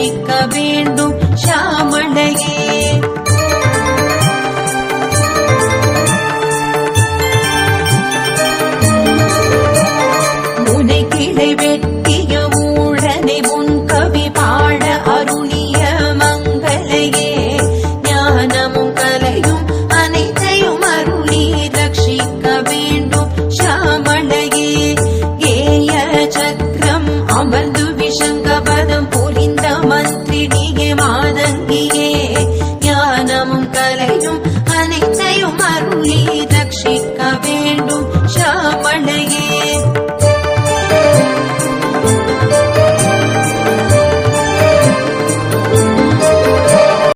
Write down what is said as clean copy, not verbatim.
ரட்சிக்க வேண்டும் ஷாமளையே. முனை கிளை வெட்டிய ஊழனை உன் கவி பாட அருளிய மங்களையே. ஞானமும் கலையும் அனைத்தையும் அருளி ரட்சிக்க வேண்டும் ஷாமளையே. ஏய சக்கரம் அமர்ந்து விஷங்கபதம் புரிந்த மந்திரினியே மாதங்கியே. ஞானமும் கலையும் அனைத்தையும் அருளி